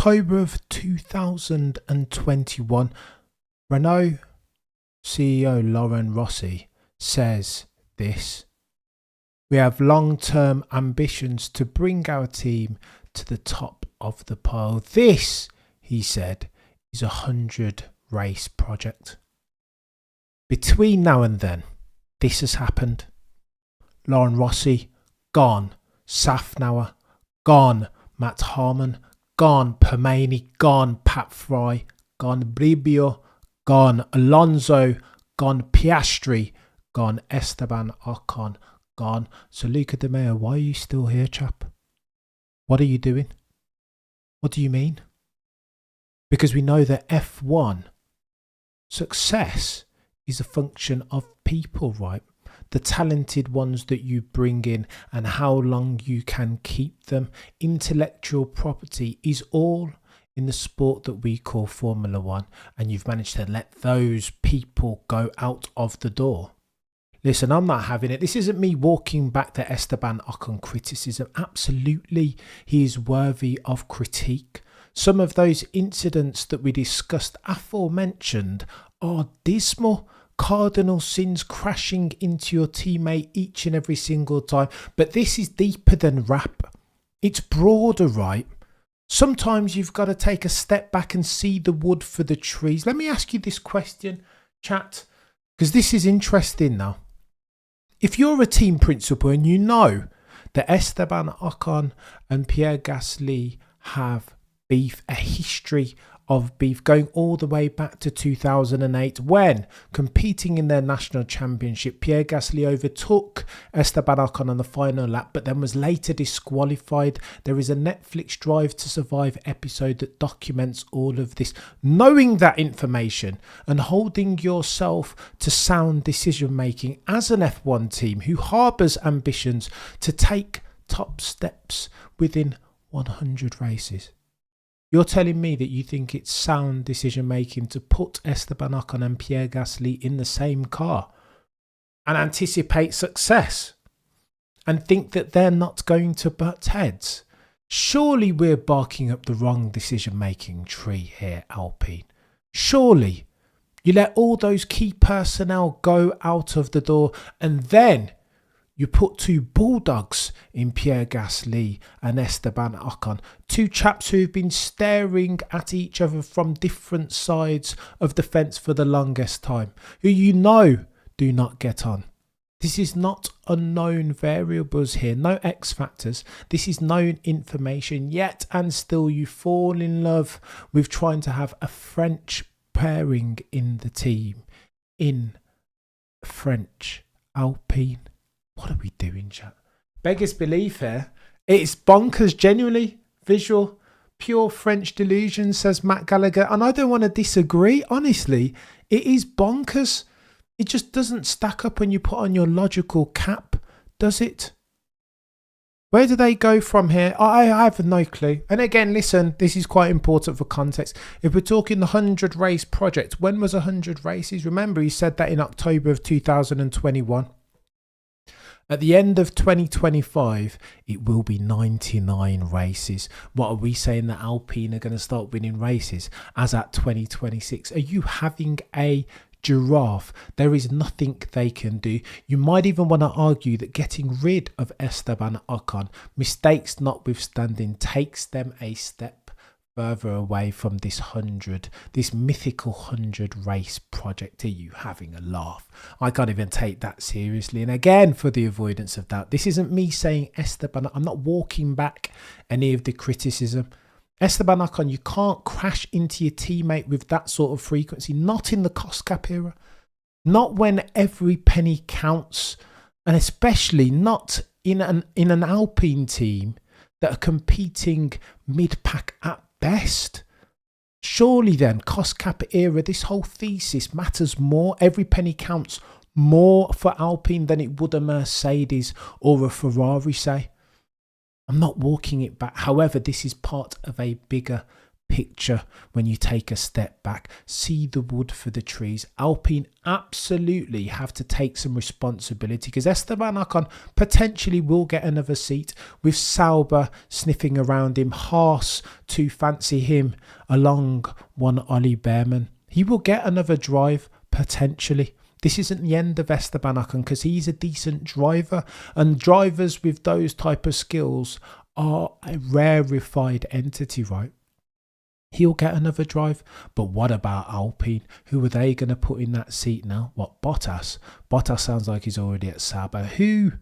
October of 2021, Renault CEO Laurent Rossi says this: "We have long-term ambitions to bring our team to the top of the pile. This," he said, "is a 100-race project." Between now and then, this has happened. Laurent Rossi, gone. Safnauer, gone. Matt Harmon, gone. Permane, gone. Pat Fry, gone. Bribio, gone. Alonso, gone. Piastri, gone. Esteban Ocon, gone. So Luca De Meo, why are you still here, chap? What are you doing? What do you mean? Because we know that F1 success is a function of people, right? The talented ones that you bring in and how long you can keep them. Intellectual property is all in the sport that we call Formula One, and you've managed to let those people go out of the door. Listen, I'm not having it. This isn't me walking back the Esteban Ocon criticism. Absolutely, he is worthy of critique. Some of those incidents that we discussed aforementioned are dismal. Cardinal sins, crashing into your teammate each and every single time. But this is deeper than rap. It's broader, right? Sometimes you've got to take a step back and see the wood for the trees. Let me ask you this question, chat, because this is interesting now. If you're a team principal and you know that Esteban Ocon and Pierre Gasly have beef, a history of beef going all the way back to 2008 when, competing in their national championship, Pierre Gasly overtook Esteban Ocon on the final lap but then was later disqualified. There is a Netflix Drive to Survive episode that documents all of this. Knowing that information and holding yourself to sound decision making as an F1 team who harbours ambitions to take top steps within 100 races. You're telling me that you think it's sound decision making to put Esteban Ocon and Pierre Gasly in the same car and anticipate success and think that they're not going to butt heads? Surely we're barking up the wrong decision making tree here, Alpine. Surely you let all those key personnel go out of the door and then you put two bulldogs in Pierre Gasly and Esteban Ocon. Two chaps who've been staring at each other from different sides of the fence for the longest time. Who you know do not get on. This is not unknown variables here. No X factors. This is known information. Yet and still you fall in love with trying to have a French pairing in the team. In French Alpine. What are we doing, chat? Beggars belief here. It's bonkers, genuinely. Visual, pure French delusion, says Matt Gallagher. And I don't want to disagree. Honestly, it is bonkers. It just doesn't stack up when you put on your logical cap, does it? Where do they go from here? I have no clue. And again, listen, this is quite important for context. If we're talking the 100 race project, when was 100 races? Remember, he said that in October of 2021. At the end of 2025, it will be 99 races. What are we saying, that Alpine are going to start winning races as at 2026? Are you having a giraffe? There is nothing they can do. You might even want to argue that getting rid of Esteban Ocon, mistakes notwithstanding, takes them a step further away from this mythical 100 race project. Are you having a laugh? I can't even take that seriously. And again, for the avoidance of doubt, this isn't me saying Esteban. I'm not walking back any of the criticism. Esteban Ocon, you can't crash into your teammate with that sort of frequency. Not in the cost cap era. Not when every penny counts. And especially not in an Alpine team that are competing mid-pack at best. Surely then, cost cap era, this whole thesis matters more. Every penny counts more for Alpine than it would a Mercedes or a Ferrari, say. I'm not walking it back. However, this is part of a bigger picture when you take a step back, see the wood for the trees. Alpine absolutely have to take some responsibility, because Esteban Ocon potentially will get another seat with Sauber sniffing around him, Haas to fancy him along one Ollie Behrman. He will get another drive potentially. This isn't the end of Esteban Ocon, because he's a decent driver, and drivers with those type of skills are a rarefied entity, right? He'll get another drive. But what about Alpine? Who are they going to put in that seat now? What, Bottas? Bottas sounds like he's already at Sauber. Who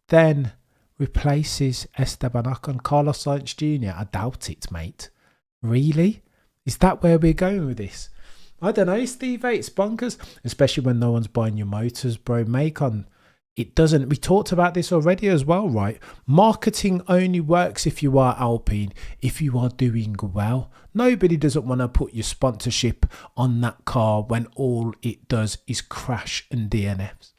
then replaces Esteban Ocon? Carlos Sainz Jr.? I doubt it, mate. Really? Is that where we're going with this? I don't know, Steve. It's bonkers. Especially when no one's buying your motors, bro. Macon. It doesn't. We talked about this already as well, right? Marketing only works if you are Alpine, if you are doing well. Nobody doesn't want to put your sponsorship on that car when all it does is crash and DNFs.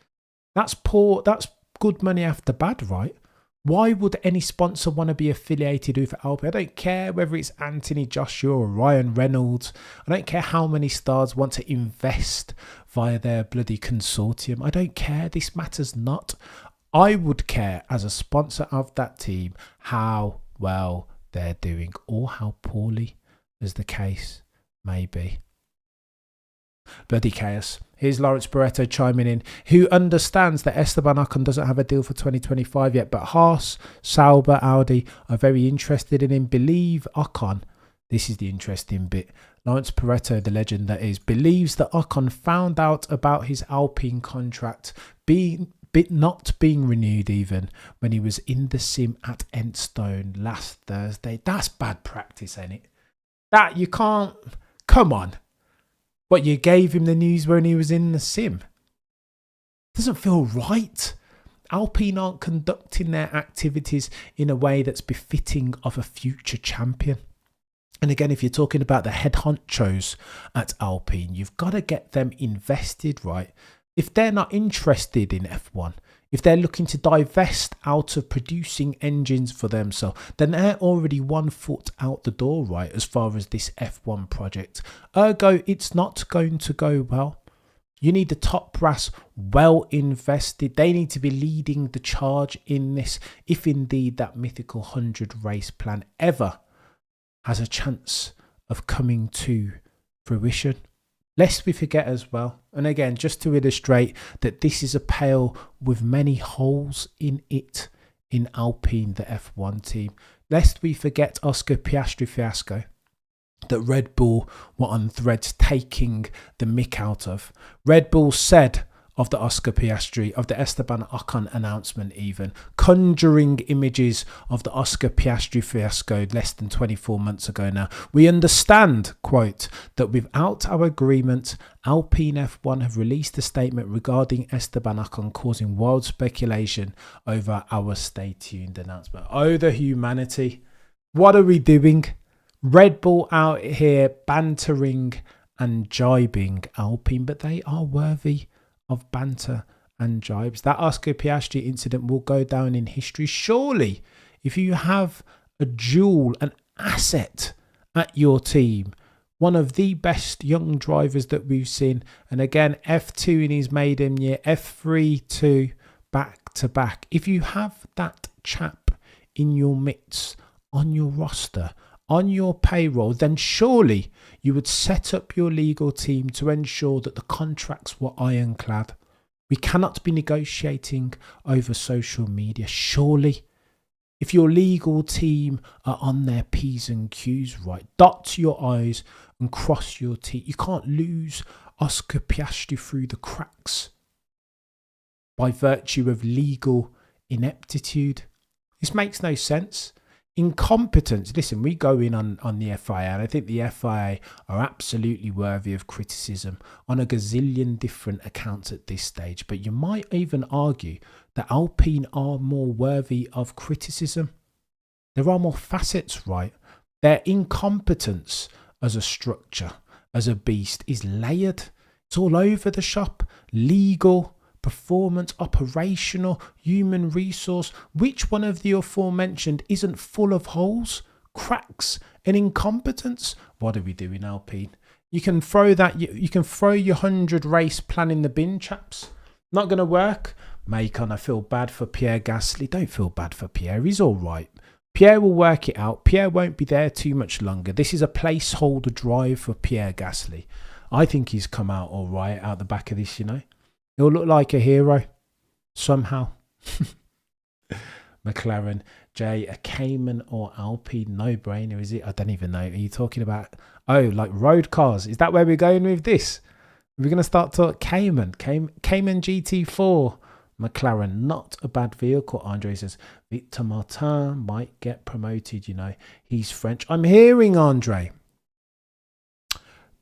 That's poor. That's good money after bad, right? Why would any sponsor want to be affiliated with Alpine? I don't care whether it's Anthony Joshua or Ryan Reynolds. I don't care how many stars want to invest via their bloody consortium. I don't care. This matters not. I would care as a sponsor of that team how well they're doing, or how poorly, as the case may be. Bloody chaos. Here's Lawrence Barretto chiming in, who understands that Esteban Ocon doesn't have a deal for 2025 yet, but Haas, Sauber, Audi are very interested in him. Believe Ocon, this is the interesting bit, Lawrence Barretto, the legend that is, believes that Ocon found out about his Alpine contract not being renewed even when he was in the sim at Enstone last Thursday. That's bad practice, ain't it? That you can't, come on. But you gave him the news when he was in the sim. Doesn't feel right. Alpine aren't conducting their activities in a way that's befitting of a future champion. And again, if you're talking about the head honchos at Alpine, you've got to get them invested, right? If they're not interested in F1, if they're looking to divest out of producing engines for themselves, then they're already 1 foot out the door, right, as far as this F1 project. Ergo, it's not going to go well. You need the top brass well invested. They need to be leading the charge in this, if indeed that mythical 100 race plan ever has a chance of coming to fruition. Lest we forget as well, and again, just to illustrate that this is a pail with many holes in it in Alpine, the F1 team. Lest we forget Oscar Piastri fiasco that Red Bull were on threads taking the mick out of. Red Bull said of the Oscar Piastri, of the Esteban Ocon announcement even, conjuring images of the Oscar Piastri fiasco less than 24 months ago now. We understand, quote, that without our agreement, Alpine F1 have released a statement regarding Esteban Ocon causing wild speculation over our stay tuned announcement. Oh, the humanity. What are we doing? Red Bull out here bantering and jibing Alpine, but they are worthy of banter and jibes. That Oscar Piastri incident will go down in history. Surely, if you have a jewel, an asset at your team, one of the best young drivers that we've seen, and again, F2 in his maiden year, F3 to back to back. If you have that chap in your midst, on your roster, on your payroll, then surely you would set up your legal team to ensure that the contracts were ironclad. We cannot be negotiating over social media. Surely, if your legal team are on their P's and Q's right, dot your I's and cross your T's. You can't lose Oscar Piastri through the cracks by virtue of legal ineptitude. This makes no sense. Incompetence. Listen, we go in on the FIA, and I think the FIA are absolutely worthy of criticism on a gazillion different accounts at this stage. But you might even argue that Alpine are more worthy of criticism. There are more facets, right? Their incompetence as a structure, as a beast, is layered. It's all over the shop. Legal, performance, operational, human resource. Which one of the aforementioned isn't full of holes, cracks and incompetence. What are we doing, Alpine? You can throw that. You can throw your 100 race plan in the bin, chaps. Not going to work. Macon, I feel bad for Pierre Gasly. Don't feel bad for Pierre. He's all right. Pierre will work it out. Pierre won't be there too much longer. This is a placeholder drive for Pierre Gasly. I think he's come out all right out the back of this, you know. He'll look like a hero somehow. McLaren, Jay, a Cayman or Alpine? No-brainer, is it? I don't even know. Are you talking about, like road cars? Is that where we're going with this? We're going to start talking Cayman GT4. McLaren, not a bad vehicle. Andre says, Victor Martin might get promoted, you know. He's French. I'm hearing, Andre,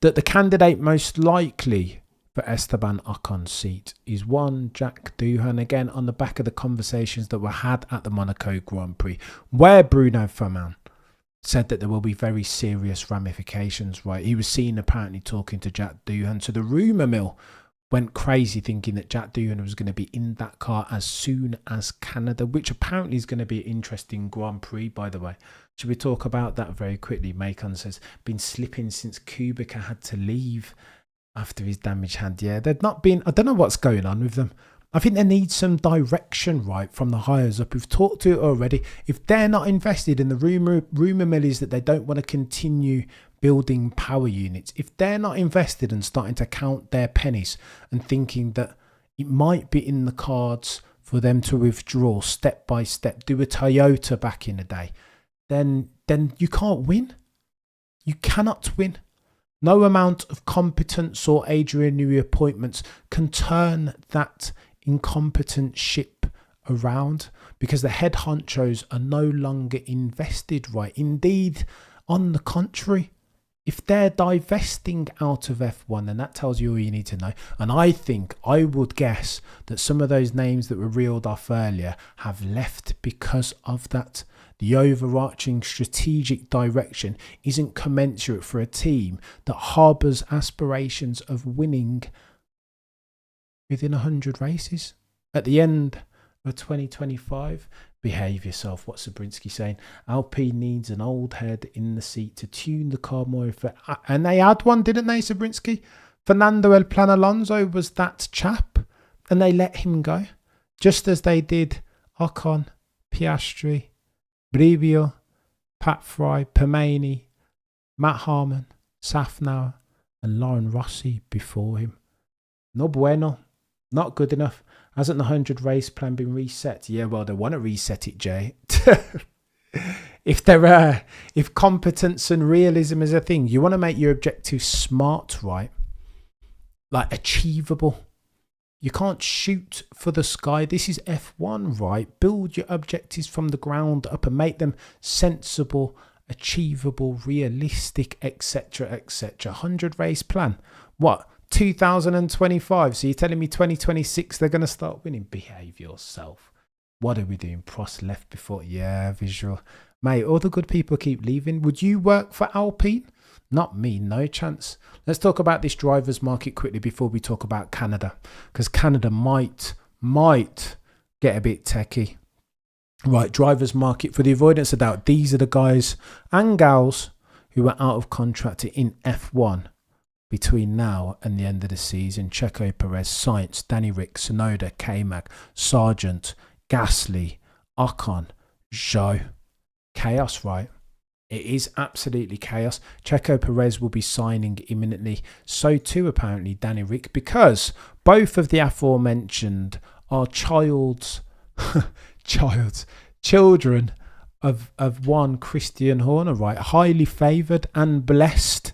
that the candidate most likely for Esteban Ocon's seat is one Jack Doohan, again on the back of the conversations that were had at the Monaco Grand Prix, where Bruno Firmin said that there will be very serious ramifications, right? He was seen apparently talking to Jack Doohan. So the rumour mill went crazy thinking that Jack Doohan was going to be in that car as soon as Canada, which apparently is going to be an interesting Grand Prix, by the way. Should we talk about that very quickly? Macon says, been slipping since Kubica had to leave after his damaged hand. Yeah, they've not been, I don't know what's going on with them. I think they need some direction, right, from the hires up. We've talked to it already. If they're not invested in the rumour mill is that they don't want to continue building power units. If they're not invested and starting to count their pennies and thinking that it might be in the cards for them to withdraw step by step, do a Toyota back in the day, then you can't win. You cannot win. No amount of competence or Adrian Newey appointments can turn that incompetent ship around, because the head honchos are no longer invested, right? Indeed, on the contrary, if they're divesting out of F1, then that tells you all you need to know. And I would guess that some of those names that were reeled off earlier have left because of that. The overarching strategic direction isn't commensurate for a team that harbours aspirations of winning within 100 races. At the end of 2025, behave yourself. What's Sabrinsky saying? Alpine needs an old head in the seat to tune the car more effectively. And they had one, didn't they, Sabrinsky? Fernando El Plan Alonso was that chap, and they let him go. Just as they did Ocon, Piastri, Brivio, Pat Fry, Permane, Matt Harmon, Safnauer, and Lauren Rossi before him. No bueno. Not good enough. Hasn't the 100 race plan been reset? Yeah, well, they want to reset it, Jay. If competence and realism is a thing, you want to make your objectives smart, right? Like achievable. You can't shoot for the sky. This is F1, right? Build your objectives from the ground up and make them sensible, achievable, realistic, etc., etc. 100 race plan. What? 2025. So you're telling me 2026 they're going to start winning? Behave yourself. What are we doing? Prost left before. Yeah, visual. Mate, all the good people keep leaving. Would you work for Alpine? Not me, no chance. Let's talk about this driver's market quickly before we talk about Canada, because Canada might get a bit techie. Right, driver's market, for the avoidance of doubt, these are the guys and gals who are out of contract in F1 between now and the end of the season. Checo Perez, Sainz, Danny Rick, Tsunoda, K-Mag, Sargent, Gasly, Ocon, Zhou. Chaos, right? It is absolutely chaos. Checo Perez will be signing imminently. So too, apparently, Danny Rick, because both of the aforementioned are children of one Christian Horner, right? Highly favoured and blessed,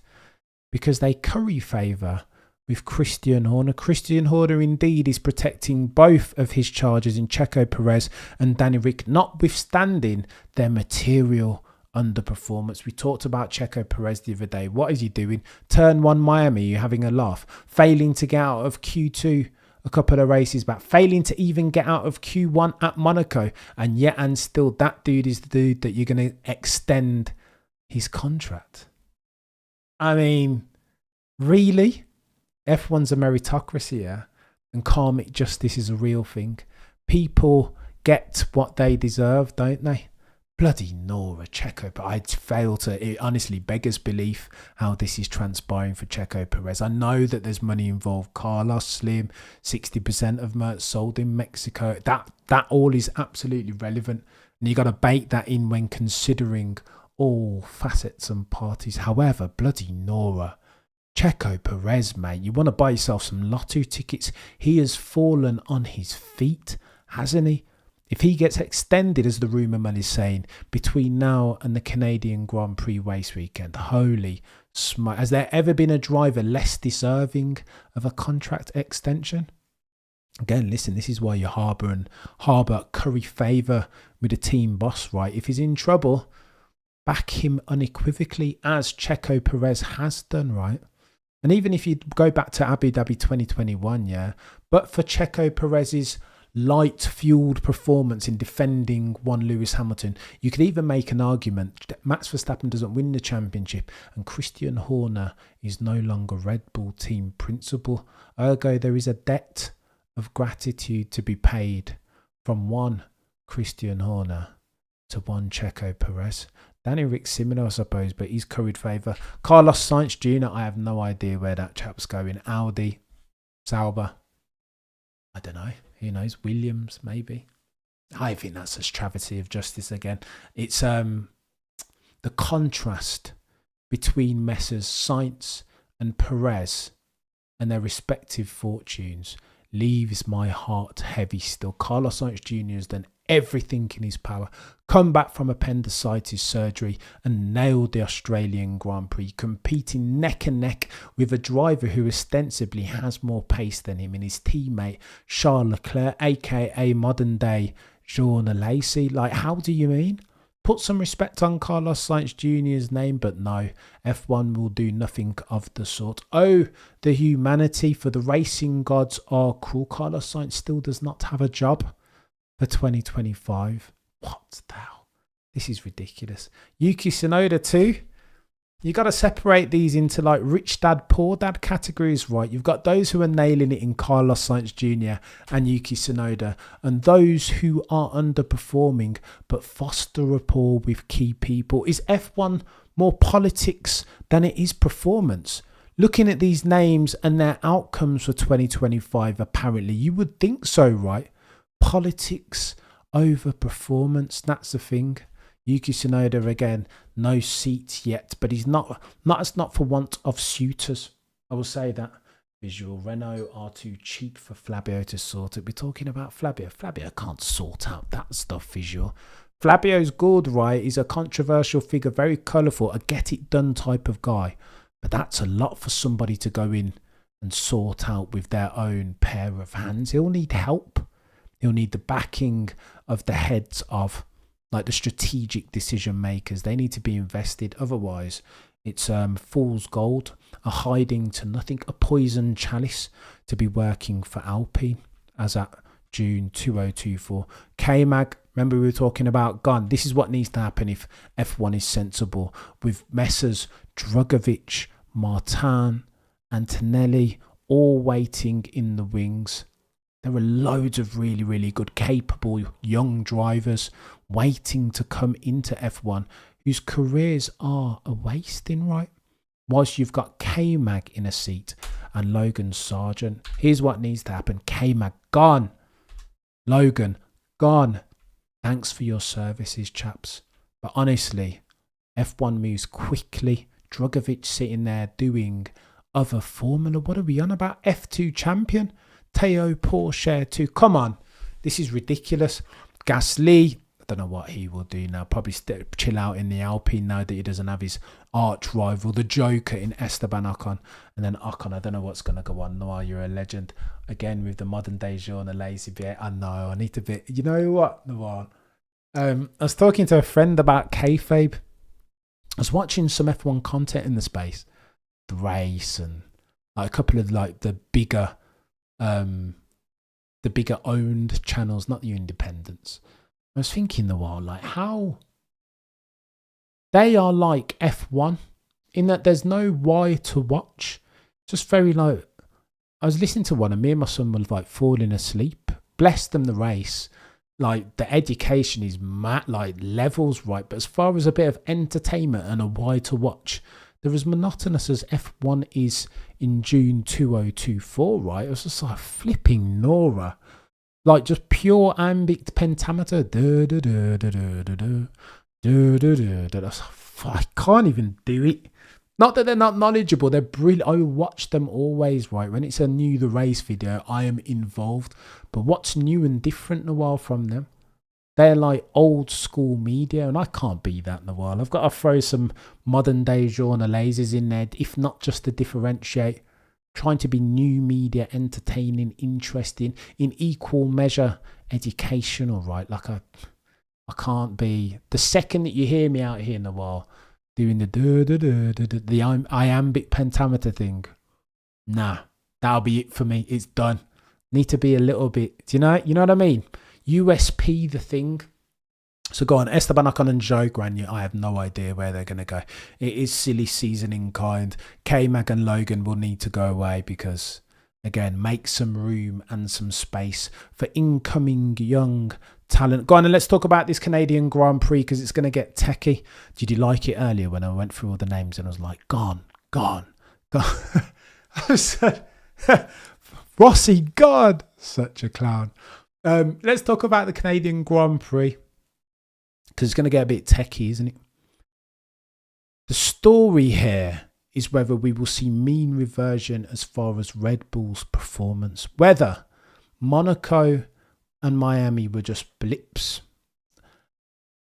because they curry favour with Christian Horner. Christian Horner indeed is protecting both of his charges in Checo Perez and Danny Rick, notwithstanding their material underperformance. We talked about Checo Perez the other day. What is he doing? Turn 1 Miami, you're having a laugh. Failing to get out of Q2 a couple of races back. Failing to even get out of Q1 at Monaco. And still that dude is the dude that you're going to extend his contract. I mean, really? F1's a meritocracy, yeah? And karmic justice is a real thing. People get what they deserve, don't they? Bloody Nora, Checo, but I'd fail to, it honestly beggars belief how this is transpiring for Checo Perez. I know that there's money involved. Carlos Slim, 60% of Merc sold in Mexico. That all is absolutely relevant. And you got to bake that in when considering all facets and parties. However, bloody Nora, Checo Perez, mate, you want to buy yourself some lotto tickets. He has fallen on his feet, hasn't he? If he gets extended, as the rumour mill is saying, between now and the Canadian Grand Prix race weekend, holy smite. Has there ever been a driver less deserving of a contract extension? Again, listen, this is why you harbour curry favour with a team boss, right? If he's in trouble, back him unequivocally, as Checo Perez has done, right? And even if you go back to Abu Dhabi 2021, yeah, but for Checo Perez's light-fueled performance in defending one Lewis Hamilton, you could even make an argument that Max Verstappen doesn't win the championship and Christian Horner is no longer Red Bull team principal. Ergo, there is a debt of gratitude to be paid from one Christian Horner to one Checo Perez. Danny Rick similar, I suppose, but he's curried favour. Carlos Sainz Jr., I have no idea where that chap's going. Audi, Sauber, I don't know. Who knows? Williams, maybe. I think that's a travesty of justice again. It's the contrast between Messrs Sainz and Perez and their respective fortunes leaves my heart heavy still. Carlos Sainz Jr. has done everything in his power, come back from appendicitis surgery and nailed the Australian Grand Prix, competing neck and neck with a driver who ostensibly has more pace than him in his teammate Charles Leclerc, aka modern day Jean Alesi. Like, how do you mean? Put some respect on Carlos Sainz Jr.'s name, but no, F1 will do nothing of the sort. Oh, the humanity, for the racing gods are cruel. Carlos Sainz still does not have a job for 2025. What the hell? This is ridiculous. Yuki Tsunoda too. You got to separate these into like rich dad, poor dad categories, right? You've got those who are nailing it in Carlos Sainz Jr. and Yuki Tsunoda, and those who are underperforming but foster rapport with key people. Is F1 more politics than it is performance? Looking at these names and their outcomes for 2025, apparently, you would think so, right? Politics over performance, that's the thing. Yuki Tsunoda, again, no seats yet, but he's not for want of suitors. I will say that. Visual, Renault are too cheap for Flavio to sort it. We're talking about Flavio. Flavio can't sort out that stuff, Visual. Flavio's good, right? He's a controversial figure, very colourful, a get-it-done type of guy. But that's a lot for somebody to go in and sort out with their own pair of hands. He'll need help. He'll need the backing of the heads of, like, the strategic decision makers. They need to be invested. Otherwise, it's fool's gold, a hiding to nothing, a poison chalice to be working for Alpine as at June 2024. K-Mag, remember we were talking about gone. This is what needs to happen if F1 is sensible. With Messrs Drugovich, Martin, Antonelli all waiting in the wings. There are loads of really, really good, capable young drivers waiting to come into F1 whose careers are a wasting, right? Whilst you've got K-Mag in a seat and Logan Sargent. Here's what needs to happen. K-Mag, gone. Logan, gone. Thanks for your services, chaps. But honestly, F1 moves quickly. Drugovich sitting there doing other Formula. What are we on about? F2 champion? Teo Porsche too. Come on. This is ridiculous. Gasly, I don't know what he will do now. Probably chill out in the Alpine now that he doesn't have his arch rival, the Joker, in Esteban Ocon. And then Ocon, I don't know what's going to go on. Noah, you're a legend. Again, with the modern day Jean a lazy bit. I know, I need to be. You know what, Noah? I was talking to a friend about kayfabe. I was watching some F1 content in the space. The race and like a couple of like the bigger owned channels, not the independents. I was thinking the while, like, how they are like F1 in that there's no why to watch. Just very like, I was listening to one and me and my son were like falling asleep. Bless them, the race. like the education is mad, like levels right. But as far as a bit of entertainment and a why to watch, they're as monotonous as F1 is in June 2024, right? It was just like flipping Nora. Like just pure iambic pentameter. I can't even do it. Not that they're not knowledgeable, they're brilliant. I watch them always, right? When it's a new The Race video, I am involved. But what's new and different in a while from them? They're like old school media, and I can't be that in a while. I've got to throw some modern day journalists in there, if not just to differentiate. Trying to be new media, entertaining, interesting, in equal measure, educational, right? Like I can't be. The second that you hear me out here in a while doing the iambic pentameter thing, nah, that'll be it for me. It's done. Need to be a little bit, do you know what I mean? USP the thing. So go on, Esteban Ocon and Joe Granier. I have no idea where they're going to go. It is silly seasoning kind. K-Mag and Logan will need to go away because, again, make some room and some space for incoming young talent. Go on and let's talk about this Canadian Grand Prix because it's going to get techie. Did you like it earlier when I went through all the names and I was like, gone. I said, Rossi, God, such a clown. Let's talk about the Canadian Grand Prix because it's going to get a bit techie, isn't it? The story here is whether we will see mean reversion as far as Red Bull's performance, whether Monaco and Miami were just blips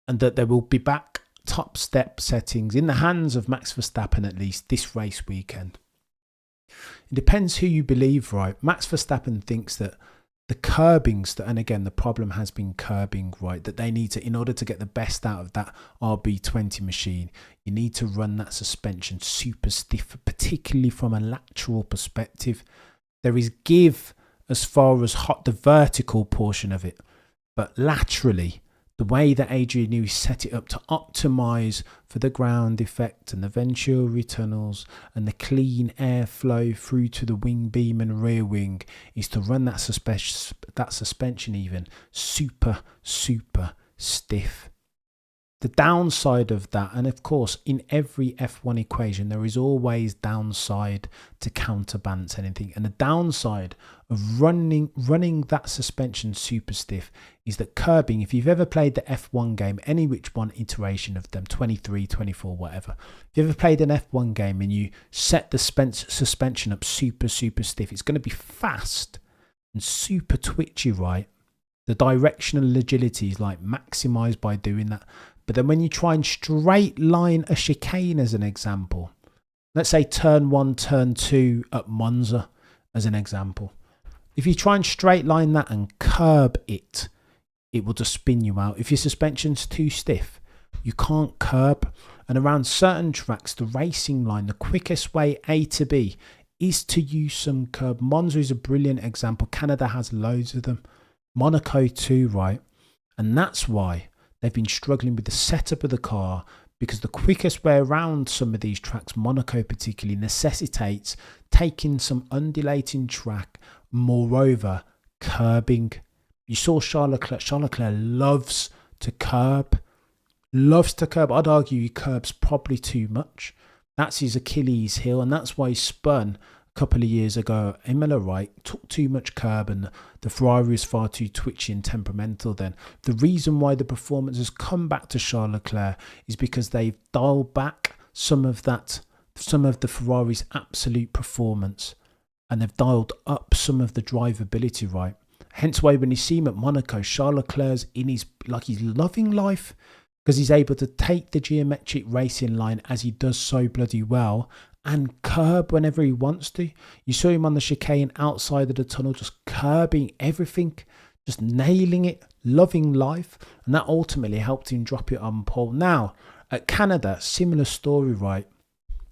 and that they will be back top step settings in the hands of Max Verstappen at least this race weekend. It depends who you believe, right? Max Verstappen thinks that the curbings, and again, the problem has been curbing, right? That they need to, in order to get the best out of that RB20 machine, you need to run that suspension super stiff, particularly from a lateral perspective. There is give as far as the vertical portion of it, but laterally, the way that Adrian Newey set it up to optimize for the ground effect and the Venturi tunnels and the clean airflow through to the wing beam and rear wing is to run that suspension even super stiff. The downside of that, and of course in every F1 equation there is always downside to counterbalance anything, and the downside of running that suspension super stiff is that curbing, if you've ever played the F1 game, any which one iteration of them, 23, 24, whatever, if you've ever played an F1 game and you set the suspension up super stiff, it's going to be fast and super twitchy, right? The directional agility is like maximized by doing that. But then when you try and straight line a chicane as an example, let's say turn 1, turn 2 at Monza as an example. If you try and straight line that and curb it, it will just spin you out. If your suspension's too stiff, you can't curb. And around certain tracks, the racing line, the quickest way A to B is to use some curb. Monza is a brilliant example. Canada has loads of them. Monaco too, right? And that's why they've been struggling with the setup of the car, because the quickest way around some of these tracks, Monaco particularly, necessitates taking some undulating track, moreover, curbing. You saw Charles Leclerc. Charles Leclerc loves to curb. I'd argue he curbs probably too much. That's his Achilles heel, and that's why he spun a couple of years ago. Imola, right, took too much curb, and the Ferrari was far too twitchy and temperamental then. The reason why the performance has come back to Charles Leclerc is because they've dialed back some of the Ferrari's absolute performance, and they've dialed up some of the drivability, right? Hence why when you see him at Monaco, Charles Leclerc's he's loving life, because he's able to take the geometric racing line as he does so bloody well and curb whenever he wants to. You saw him on the chicane outside of the tunnel, just curbing everything, just nailing it, loving life, and that ultimately helped him drop it on pole. Now, at Canada, similar story, right?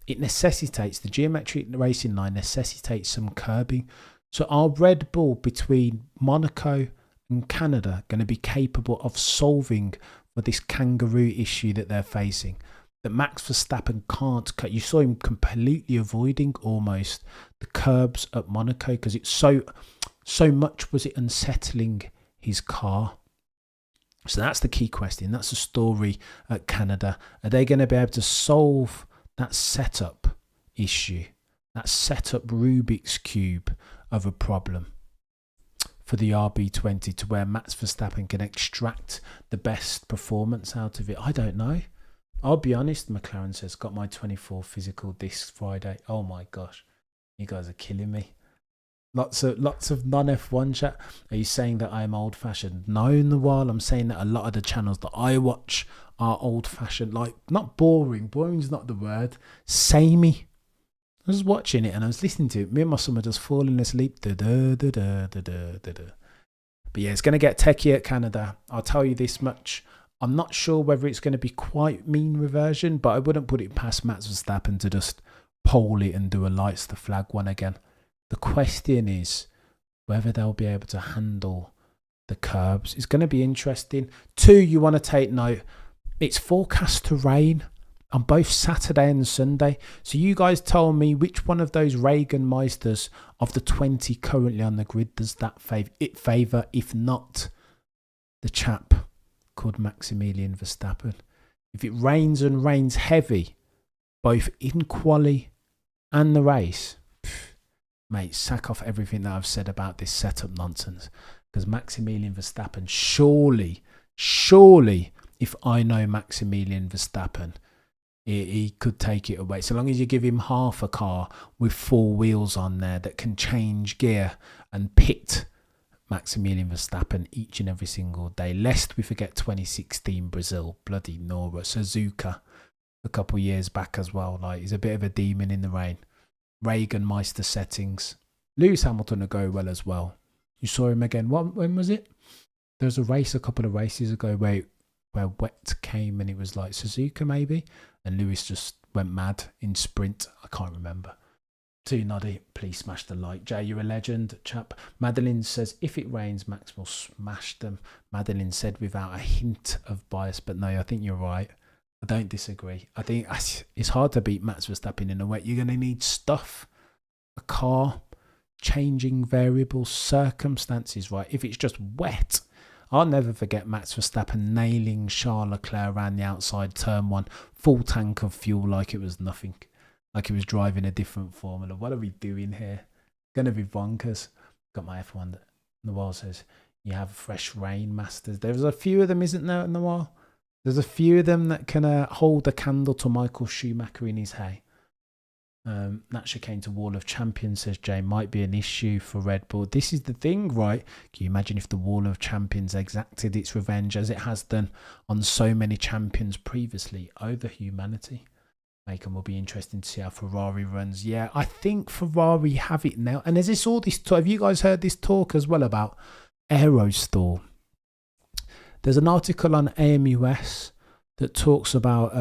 It necessitates, the geometric racing line necessitates some curbing. So are Red Bull between Monaco and Canada going to be capable of solving for this kangaroo issue that they're facing, that Max Verstappen can't cut? You saw him completely avoiding almost the curbs at Monaco because it's so much was it unsettling his car. So that's the key question. That's the story at Canada. Are they going to be able to solve that setup issue, that setup Rubik's Cube of a problem for the RB20 to where Max Verstappen can extract the best performance out of it? I don't know. I'll be honest, McLaren says, got my 24 physical this Friday. Oh my gosh, you guys are killing me. Lots of non-F1 chat. Are you saying that I'm old-fashioned? No, in the while, I'm saying that a lot of the channels that I watch are old-fashioned. Like, not boring. Boring's not the word. Samey. I was watching it and I was listening to it. Me and my son were just falling asleep. But yeah, it's going to get techie at Canada. I'll tell you this much. I'm not sure whether it's going to be quite mean reversion, but I wouldn't put it past Max Verstappen to just pole it and do a lights the flag one again. The question is whether they'll be able to handle the curbs. It's going to be interesting. 2, you want to take note. It's forecast to rain on both Saturday and Sunday. So you guys tell me which one of those Reagan Meisters of the 20 currently on the grid does that favour, if not the chap called Maximilian Verstappen. If it rains and rains heavy, both in quali and the race, mate, sack off everything that I've said about this setup nonsense. Because Maximilian Verstappen, surely, if I know Maximilian Verstappen, he could take it away. So long as you give him half a car with 4 wheels on there that can change gear and pit Maximilian Verstappen each and every single day. Lest we forget 2016 Brazil, bloody Nora, Suzuka a couple of years back as well. Like, he's a bit of a demon in the rain. Reagan Meister settings. Lewis Hamilton will go well as well. You saw him again. When was it? There was a race a couple of races ago where wet came and it was like Suzuka maybe, and Lewis just went mad in sprint. I can't remember. Too noddy, please smash the like. Jay, you're a legend, chap. Madeline says, if it rains, Max will smash them. Madeline said without a hint of bias, but no, I think you're right. I don't disagree. I think it's hard to beat Max Verstappen in a wet. You're going to need stuff, a car, changing variables, circumstances, right? If it's just wet, I'll never forget Max Verstappen nailing Charles Leclerc around the outside turn 1, full tank of fuel like it was nothing. Like he was driving a different formula. What are we doing here? Going to be bonkers. Got my F1 that Noel says, you have fresh rain masters. There's a few of them, isn't there, Noel? There's a few of them that can hold a candle to Michael Schumacher in his hay. That chicane to Wall of Champions, says Jay, might be an issue for Red Bull. This is the thing, right? Can you imagine if the Wall of Champions exacted its revenge as it has done on so many champions previously over humanity? Macon will be interesting to see how Ferrari runs. Yeah, I think Ferrari have it now. And there's all this talk. Have you guys heard this talk as well about Aerostore? There's an article on AMUS that talks about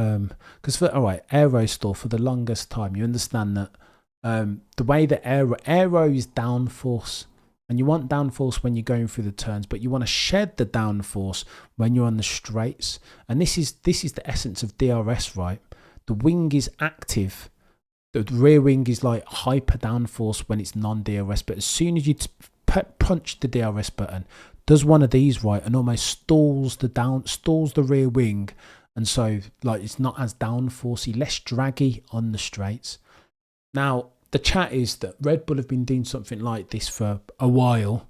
because all right, Aerostore for the longest time, you understand that the way that aero is downforce, and you want downforce when you're going through the turns, but you want to shed the downforce when you're on the straights. And this is the essence of DRS, right? The wing is active. The rear wing is like hyper downforce when it's non-DRS, but as soon as you punch the DRS button, does one of these right and almost stalls the rear wing, and so like it's not as downforcey, less draggy on the straights. Now the chat is that Red Bull have been doing something like this for a while,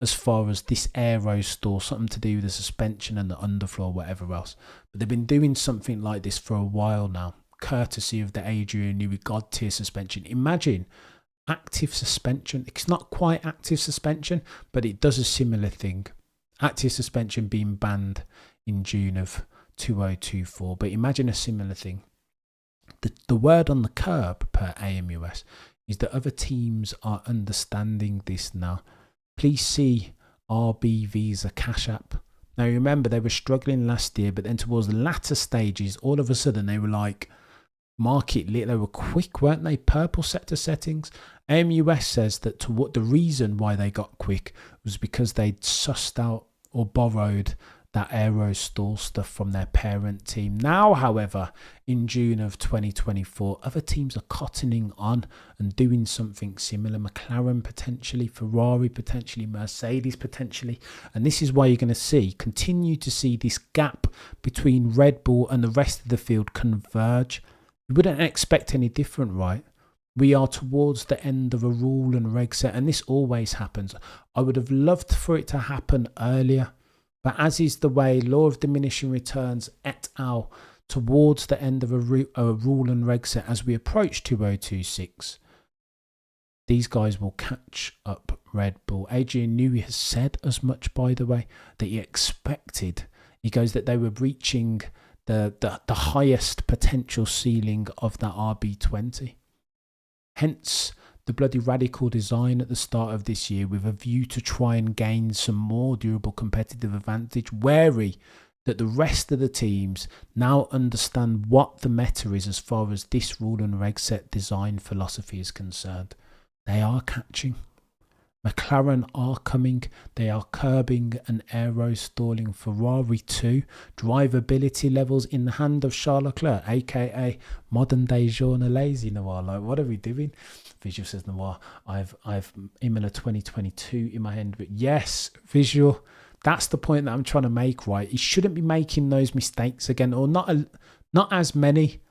as far as this Aerostore, something to do with the suspension and the underfloor, whatever else. But they've been doing something like this for a while now, courtesy of the Adrian Newey God tier suspension. Imagine active suspension. It's not quite active suspension, but it does a similar thing. Active suspension being banned in June of 2024. But imagine a similar thing. The word on the curb per AMUS is that other teams are understanding this now. Please see RB Visa Cash App. Now remember, they were struggling last year, but then towards the latter stages, all of a sudden they were like market lit. They were quick, weren't they? Purple sector settings. AMUS says that the reason why they got quick was because they'd sussed out or borrowed that aero stall stuff from their parent team. Now, however, in June of 2024, other teams are cottoning on and doing something similar. McLaren potentially, Ferrari potentially, Mercedes potentially. And this is why you're going to continue to see this gap between Red Bull and the rest of the field converge. You wouldn't expect any different, right? We are towards the end of a rule and reg set, and this always happens. I would have loved for it to happen earlier, but as is the way, law of diminishing returns et al. Towards the end of a rule and reg set as we approach 2026, these guys will catch up Red Bull. Adrian Newey has said as much, by the way, that he expected. He goes that they were reaching the highest potential ceiling of that RB20. Hence the bloody radical design at the start of this year with a view to try and gain some more durable competitive advantage, wary that the rest of the teams now understand what the meta is as far as this rule and reg set design philosophy is concerned. They are catching. McLaren are coming. They are curbing and aero stalling. Ferrari too. Drivability levels in the hand of Charles Leclerc, aka modern day Jean Lazy Noir. Like, what are we doing? Visual says Noir. I've Imola 2022 in my hand, but yes, Visual. That's the point that I'm trying to make, right? He shouldn't be making those mistakes again, or not as many.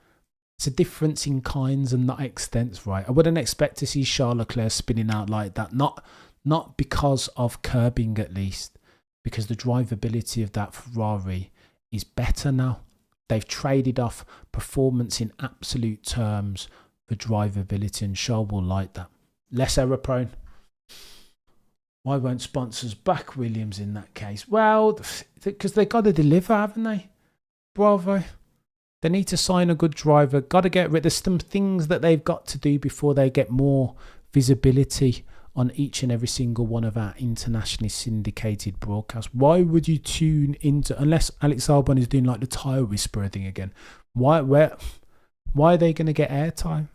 It's a difference in kinds and not extents, right? I wouldn't expect to see Charles Leclerc spinning out like that. Not because of curbing, at least, because the drivability of that Ferrari is better now. They've traded off performance in absolute terms for drivability, and Charles will like that. Less error prone. Why won't sponsors back Williams in that case? Well, because they got to deliver, haven't they? Bravo. They need to sign a good driver. Got to get rid of some things that they've got to do before they get more visibility on each and every single one of our internationally syndicated broadcasts. Why would you tune into, unless Alex Albon is doing like the tyre whisperer thing again? Why are they going to get airtime?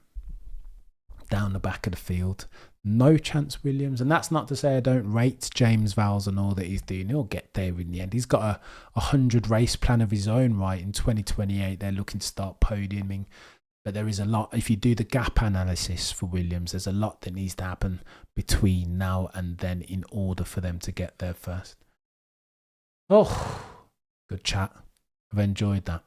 Down the back of the field. No chance, Williams. And that's not to say I don't rate James Vowles and all that he's doing. He'll get there in the end. He's got a 100 race plan of his own, right? In 2028, they're looking to start podiuming. But there is a lot. If you do the gap analysis for Williams, there's a lot that needs to happen between now and then in order for them to get there first. Oh, good chat. I've enjoyed that.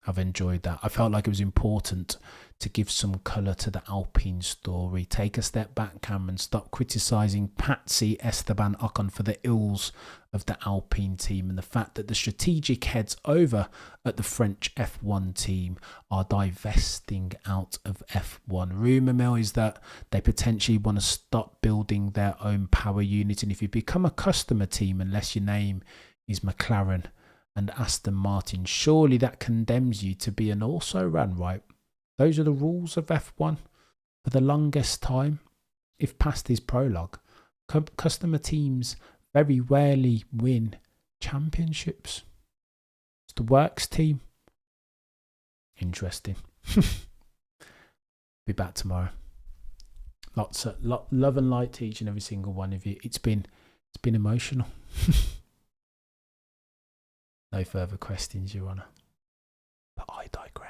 I felt like it was important to give some colour to the Alpine story. Take a step back, Cameron. Stop criticising Patsy Esteban Ocon for the ills of the Alpine team and the fact that the strategic heads over at the French F1 team are divesting out of F1. Rumour mill is that they potentially want to stop building their own power unit. And if you become a customer team, unless your name is McLaren and Aston Martin, surely that condemns you to be an also-ran, right? Those are the rules of F1 for the longest time. If past his prologue, customer teams very rarely win championships. It's the works team. Interesting. Be back tomorrow. Lots of love and light to each and every single one of you. It's been emotional. No further questions, Your Honour. But I digress.